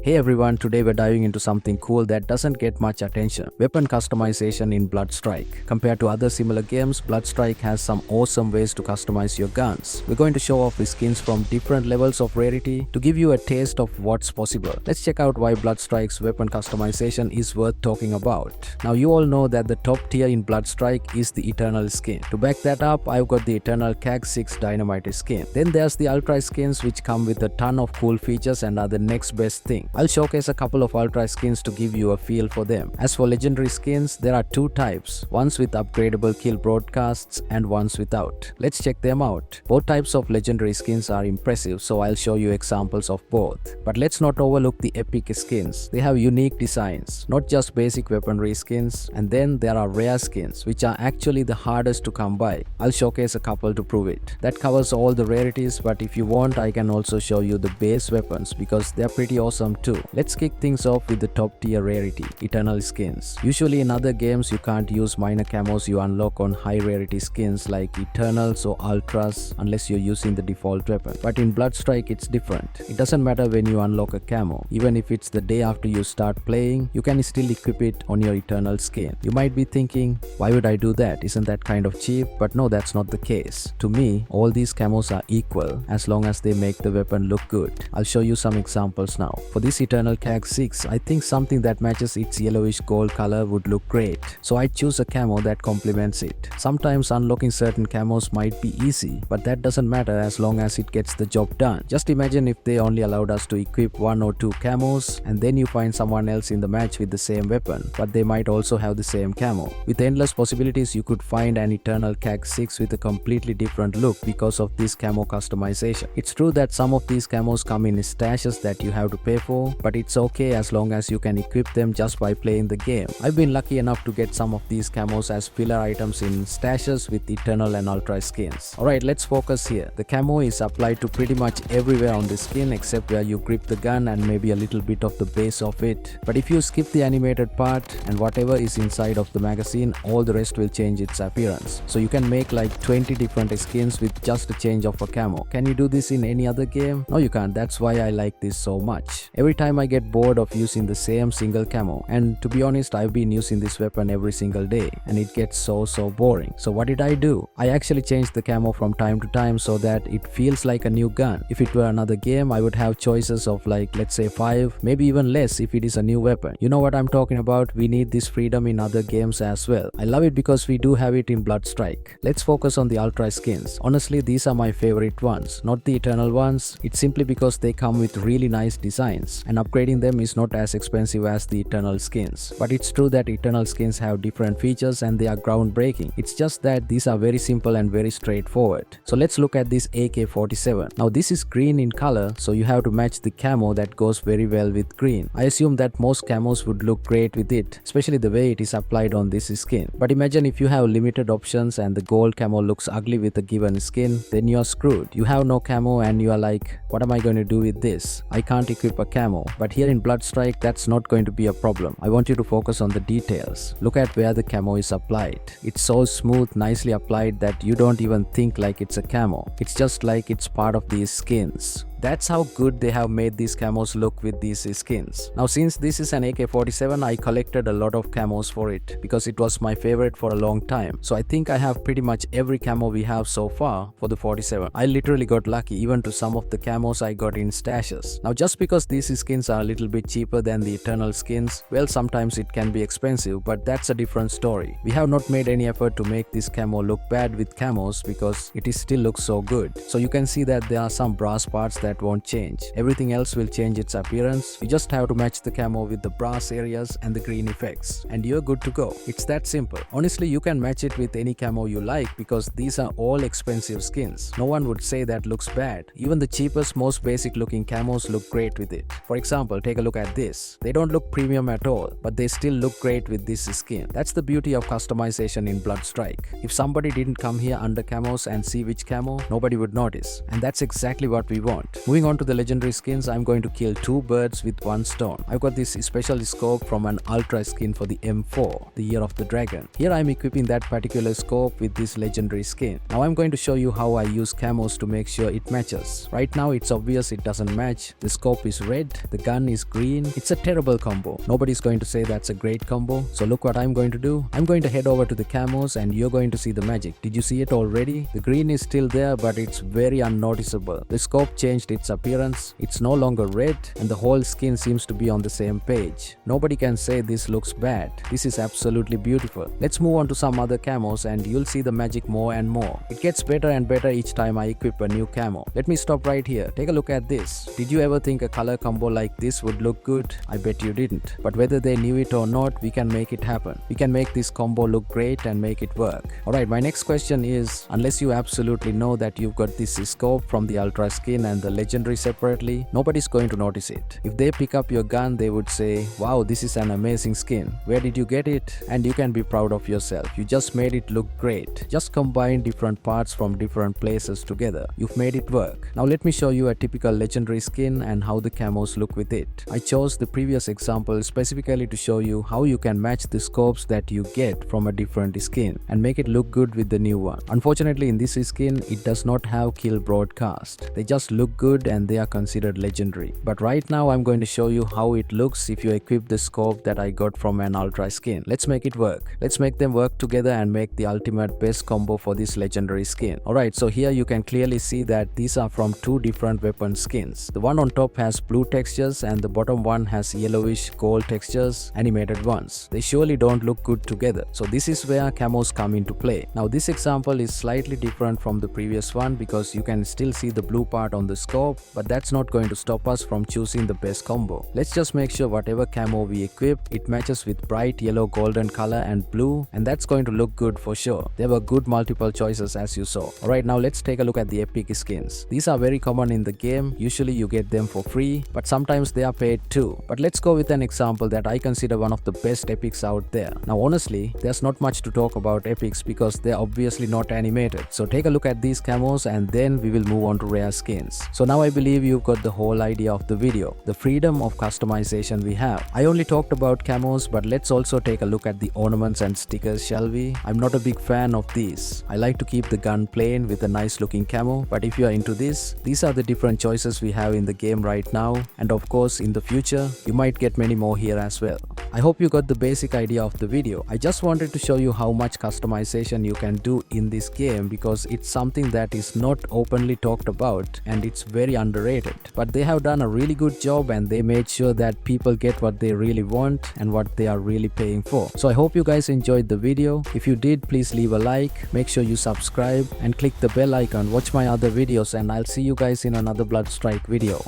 Hey everyone, today we're diving into something cool that doesn't get much attention. Weapon customization in Bloodstrike. Compared to other similar games, Bloodstrike has some awesome ways to customize your guns. We're going to show off the skins from different levels of rarity to give you a taste of what's possible. Let's check out why Bloodstrike's weapon customization is worth talking about. Now you all know that the top tier in Bloodstrike is the Eternal skin. To back that up, I've got the Eternal CAG 6 Dynamite skin. Then there's the Ultra skins which come with a ton of cool features and are the next best thing. I'll showcase a couple of Ultra skins to give you a feel for them. As for legendary skins, there are two types, ones with upgradable kill broadcasts and ones without. Let's check them out. Both types of legendary skins are impressive, so I'll show you examples of both. But let's not overlook the epic skins. They have unique designs, not just basic weaponry skins, and then there are rare skins, which are actually the hardest to come by. I'll showcase a couple to prove it. That covers all the rarities, but if you want, I can also show you the base weapons because they're pretty awesome too. Let's kick things off with the top tier rarity, Eternal skins. Usually in other games you can't use minor camos you unlock on high rarity skins like Eternals or Ultras unless you're using the default weapon. But in Bloodstrike it's different. It doesn't matter when you unlock a camo. Even if it's the day after you start playing, you can still equip it on your Eternal skin. You might be thinking, why would I do that? Isn't that kind of cheap? But no, that's not the case. To me, all these camos are equal as long as they make the weapon look good. I'll show you some examples now. For this Eternal CAG 6, I think something that matches its yellowish gold color would look great. So I choose a camo that complements it. Sometimes unlocking certain camos might be easy, but that doesn't matter as long as it gets the job done. Just imagine if they only allowed us to equip one or two camos and then you find someone else in the match with the same weapon, but they might also have the same camo. With endless possibilities, you could find an Eternal CAG 6 with a completely different look because of this camo customization. It's true that some of these camos come in stashes that you have to pay for, but it's okay as long as you can equip them just by playing the game. I've been lucky enough to get some of these camos as filler items in stashes with Eternal and Ultra skins. Alright, let's focus here. The camo is applied to pretty much everywhere on the skin except where you grip the gun and maybe a little bit of the base of it. But if you skip the animated part and whatever is inside of the magazine, all the rest will change its appearance. So you can make like 20 different skins with just a change of a camo. Can you do this in any other game? No, you can't. That's why I like this so much. Every time I get bored of using the same single camo, and to be honest, I've been using this weapon every single day and it gets so boring. So what did I do? I actually changed the camo from time to time so that it feels like a new gun. If it were another game, I would have choices of like, let's say 5, maybe even less if it is a new weapon. You know what I'm talking about? We need this freedom in other games as well. I love it because we do have it in Bloodstrike. Let's focus on the Ultra skins. Honestly, these are my favorite ones, not the Eternal ones. It's simply because they come with really nice designs and upgrading them is not as expensive as the Eternal skins. But it's true that Eternal skins have different features and they are groundbreaking. It's just that these are very simple and very straightforward. So let's look at this AK-47. Now this is green in color, so you have to match the camo that goes very well with green. I assume that most camos would look great with it, especially the way it is applied on this skin. But imagine if you have limited options and the gold camo looks ugly with a given skin, then you are screwed. You have no camo and you are like, what am I going to do with this? I can't equip a camo. But here in Bloodstrike, that's not going to be a problem. I want you to focus on the details. Look at where the camo is applied. It's so smooth, nicely applied that you don't even think like it's a camo. It's just like it's part of these skins. That's how good they have made these camos look with these skins. Now since this is an AK-47, I collected a lot of camos for it because it was my favorite for a long time. So I think I have pretty much every camo we have so far for the 47. I literally got lucky even to some of the camos I got in stashes. Now just because these skins are a little bit cheaper than the Eternal skins, well, sometimes it can be expensive, but that's a different story. We have not made any effort to make this camo look bad with camos because it is still looks so good. So you can see that there are some brass parts that won't change. Everything else will change its appearance. You just have to match the camo with the brass areas and the green effects and you're good to go. It's that simple. Honestly, you can match it with any camo you like because these are all expensive skins. No one would say that looks bad. Even the cheapest, most basic looking camos look great with it. For example, take a look at this. They don't look premium at all, but they still look great with this skin. That's the beauty of customization in Bloodstrike. If somebody didn't come here under camos and see which camo, nobody would notice. And that's exactly what we want. Moving on to the legendary skins, I'm going to kill 2 birds with 1 stone. I've got this special scope from an ultra skin for the M4, the Year of the Dragon. Here I'm equipping that particular scope with this legendary skin. Now I'm going to show you how I use camos to make sure it matches. Right now it's obvious it doesn't match. The scope is red, the gun is green. It's a terrible combo. Nobody's going to say that's a great combo. So look what I'm going to do. I'm going to head over to the camos and you're going to see the magic. Did you see it already? The green is still there, but it's very unnoticeable. The scope changed its appearance. It's no longer red and the whole skin seems to be on the same page. Nobody can say this looks bad. This is absolutely beautiful. Let's move on to some other camos and you'll see the magic more and more. It gets better and better each time I equip a new camo. Let me stop right here. Take a look at this. Did you ever think a color combo like this would look good? I bet you didn't. But whether they knew it or not, we can make it happen. We can make this combo look great and make it work. Alright, my next question is, unless you absolutely know that you've got this scope from the ultra skin and the legendary separately, nobody's going to notice it. If they pick up your gun, they would say, wow, this is an amazing skin. Where did you get it? And you can be proud of yourself. You just made it look great. Just combine different parts from different places together. You've made it work. Now let me show you a typical legendary skin and how the camos look with it. I chose the previous example specifically to show you how you can match the scopes that you get from a different skin and make it look good with the new one. Unfortunately, in this skin, it does not have kill broadcast. They just look good and they are considered legendary. But right now I'm going to show you how it looks if you equip the scope that I got from an ultra skin. Let's make it work. Let's make them work together and make the ultimate best combo for this legendary skin. Alright, so here you can clearly see that these are from 2 different weapon skins. The one on top has blue textures and the bottom one has yellowish gold textures, animated ones. They surely don't look good together. So this is where camos come into play. Now this example is slightly different from the previous one because you can still see the blue part on the scope, but that's not going to stop us from choosing the best combo. Let's just make sure whatever camo we equip, it matches with bright yellow, golden color and blue, and that's going to look good for sure. There were good multiple choices as you saw. Alright, now let's take a look at the epic skins. These are very common in the game. Usually you get them for free, but sometimes they are paid too. But let's go with an example that I consider one of the best epics out there. Now honestly, there's not much to talk about epics because they're obviously not animated. So take a look at these camos and then we will move on to rare skins. So now I believe you've got the whole idea of the video, the freedom of customization we have. I only talked about camos, but let's also take a look at the ornaments and stickers, shall we? I'm not a big fan of these. I like to keep the gun plain with a nice looking camo, but if you are into this, these are the different choices we have in the game right now, and of course in the future you might get many more here as well. I hope you got the basic idea of the video. I just wanted to show you how much customization you can do in this game because it's something that is not openly talked about and it's very underrated. But they have done a really good job and they made sure that people get what they really want and what they are really paying for. So I hope you guys enjoyed the video. If you did, please leave a like, make sure you subscribe and click the bell icon. Watch my other videos and I'll see you guys in another Bloodstrike video.